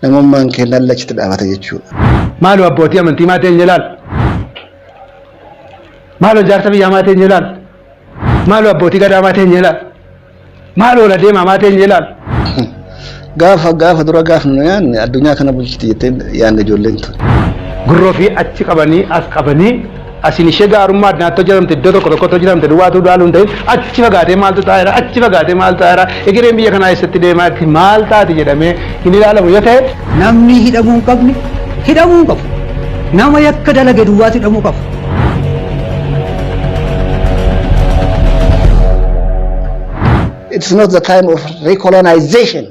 namummaan keenya lachitti dhaabata jechuudha. Maaloo abbootii amantii maatiin jalaal? Maaloo jaarsa biyyaa maatiin jalaal? Maaloo abbootii gadaa maatiin jalaal? Maaloo la deemaa maatiin jalaal? Gaafa dura gaafnu yaanne addunyaa kana bulchiti jettee yaanne ijoolleen tun. Gurroo fi achi qabanii as qabanii asin ishee gaarummaa addaatoo jedhamte iddoo tokko jedhamte duwwaatu dhaaluun ta'in achi fagaatee maaltu taa'eera achi fagaatee maal taa'eera egereen biyya kanaa eessatti deemaatti maal taati jedhamee hin ilaalamu yoo ta'e namni hidhamuu hin qabne hidhamuu hin qabu. Nama yakka dalage duwwaatu hidhamuu qabu. It's not the time of recolonization.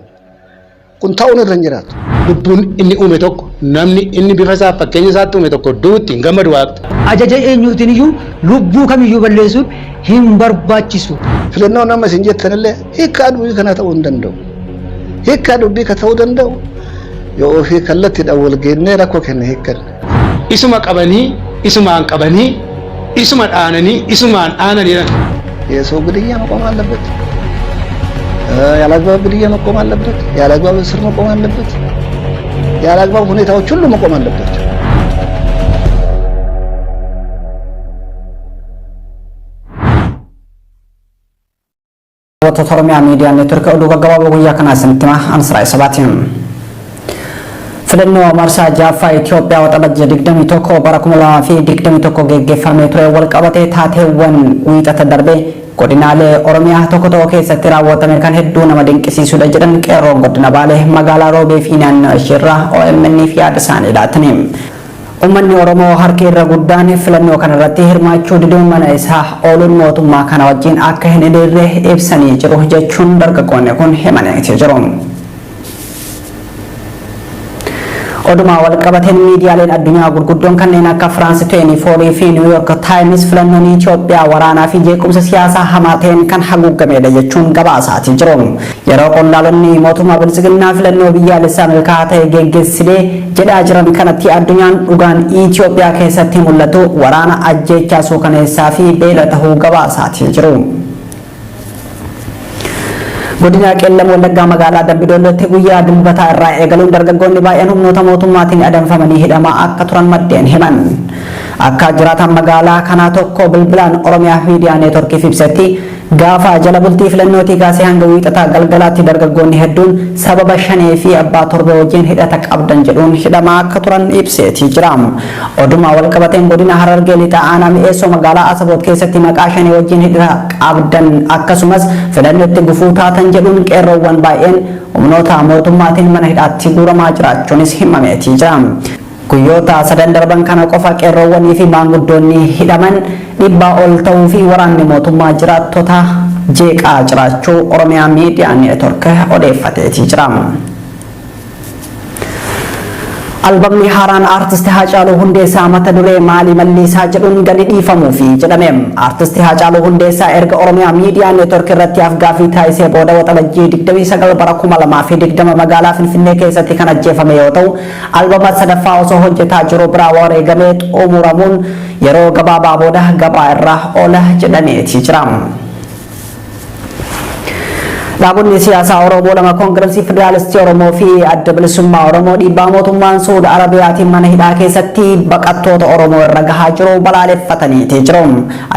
Kun ta'uun irra hin jiraatu. lubbuun inni uume tokko namni inni bifa isaa fakkeenya isaatti uume tokko duutti hin gammadu waaqti. Ajaja eenyuutiin iyyuu lubbuu kamiyyuu balleessuun hin barbaachisu. Filannoo nama isin jettanillee hiikkaa dubbii kana ta'uu hin danda'u. Hiikkaa dubbii kana ta'uu danda'u yoo ofii kallattiidhaan wal geennee rakkoo kenna hiikkan. Isuma qabanii, isumaan qabanii, isuma dhaananii, isumaan dhaananii. Yeesoo ግድያ መቆም አለበት። ያላግባብ ግድያ መቆም አለበት። ያላግባብ እስር መቆም አለበት። ያላግባብ ሁኔታዎች ሁሉ መቆም አለበት። ኦሮሚያ ሚዲያ ኔትወርክ ኦዱ ገገባው ጉያ ከና ስንትማ አንስራይ ሰባቲም ፍለኖ ማርሳ ጃፋ ኢትዮጵያ ወጠበጀ ድግደም ኢቶኮ በረኩመላ ፊ ድግደም ኢቶኮ ገገፋሜ ቱሬ ወልቀበቴ ታቴወን ዊጠተ ደርቤ godinaale oromiyaa tokko tokko keessatti raawwatame kan hedduu nama dinqisiisudha jedhan qeerroo godina baalee magaalaa roobee fi naannoo isheerraa OMN fi yaada isaanii laatanii ummanni oromoo harki irra guddaan filannoo kanarratti hirmaachuu diduun mana isaa ooluun mootummaa kana wajjin akka hin hiriirre ibsanii jiru jechuun dargaggoonni kun himanii jiru. oduma walqabateen miidiyaaleen addunyaa gurguddoon kanneen akka France 24 fi New York Times filannoon Itoophiyaa waraanaa fi jeequmsa siyaasaa hamaa ta'een kan haguugamedha jechuun gabaasaa jiru. Yeroo qondaalonni mootummaa bilisiginnaa filannoo biyyaalessaa milkaa'aa ta'e geggeessitee jedhaa jiran kanatti addunyaan dhugaan Itoophiyaa keessatti mul'atu waraana ajjeechaa suukaneessaa fi beela ta'uu gabaasaa jiru. godina qellam wallaggaa magaalaa dambidollootti guyyaa dilbataa irraa eegaluun dargaggoonni baay'een humnoota mootummaatiin adamfamanii hidhamaa akka turan maddeen himan. akka jiraatan magaalaa kanaa tokko bilbilaan oromiyaa miidiyaa neetworkiif ibsetti gaafa jala bultii filannootii kaasee hanga wiixataa galgalaatti dargaggoonni hedduun sababa shanee fi abbaa torba wajjin hidhata qabdan jedhuun hidhamaa akka turan ibseetii jira. oduma walqabateen godina harargee lixaa aanaa mi'eessoo magaalaa asaboot keessatti maqaa shanee wajjin hidhata qabdan akkasumas filannootti gufuu taatan jedhuun qeerroowwan baay'een humnoota mootummaatiin mana hidhaatti guuramaa jiraachuunis himameetii jira. guyyoota sadan darban kana qofa qeerroowwanii fi maanguddoonni hidhaman dhibbaa ol ta'uu fi waraanni mootummaa jiraattota jeeqaa jiraachuu oromiyaa miidiyaa neetwork odeeffateetii jira. albamni haaraan aartisti Haacaaluu Hundeessaa mata duree maalii malliisaa jedhuun gadi dhiifamuu fi jedhame. aartisti Haacaaluu Hundeessaa erga oromiyaa miidiyaa neetwork irratti afgaaffii taasisee booda waxabajjii 29 bara 2020 magaalaa Finfinnee keessatti kan ajjeefame yoo ta'u albama sadaffaa osoo hojjetaa jiru biraa wareegamee xumuramuun yeroo gabaabaa booda gabaa irraa oola jedhameetii jira. dhaabonni siyaasaa Oromoo lama koongireesii federaalistii Oromoo fi adda bilisummaa Oromoo dhiibbaa mootummaan Saudi Arabiyaatiin mana hidhaa keessatti baqattoota Oromoo irra gahaa jiru balaaleffatanii jiru.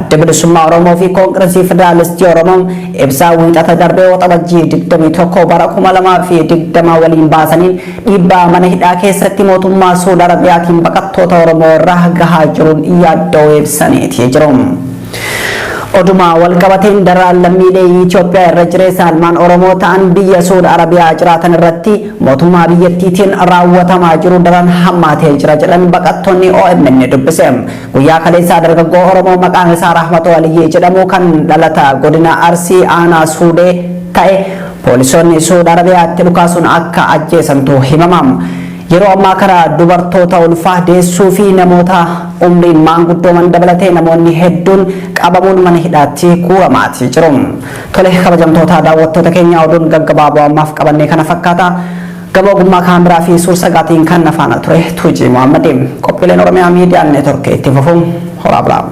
adda bilisummaa Oromoo fi koongireesii federaalistii Oromoo ibsaa wiixata darbee waxabajjii 21 bara 2020 waliin baasaniin dhiibbaa mana hidhaa keessatti mootummaa Saudi Arabiyaatiin baqattoota Oromoo irra gahaa jiruun yaaddoo ibsanii jiru. oduma walqabateen daraan lammiilee Itoophiyaa irra jireessa almaan Oromoo ta'an biyya Saudi Arabiyaa jiraatan irratti mootummaa biyyattiitiin raawwatamaa jiru daran hammaatee jira jedhan baqattoonni OMN dubbise. guyyaa kaleessaa dargaggoo Oromoo maqaan isaa Rahmatoo Aliyyee jedhamu kan dhalata godina Arsii aanaa Suudee ta'e poolisoonni Saudi Arabiyaatti dhukaasuun akka ajjeesamtu himamam. yeroo ammaa kana dubartoota ulfaa deessuu fi namoota umriin maanguddooman dabalatee namoonni hedduun qabamuun mana hidhaatti guuramaati jiru. tole kabajamtoota daawwattoota keenya oduun gaggabaaboo ammaaf qabannee kana fakkaata. gama ogummaa kaameraa fi suur-sagaatiin kan nafaana ture Tuujii Muhammadii qophiileen Oromiyaa miidiyaa neetworkii itti fufuun horaa bulaa.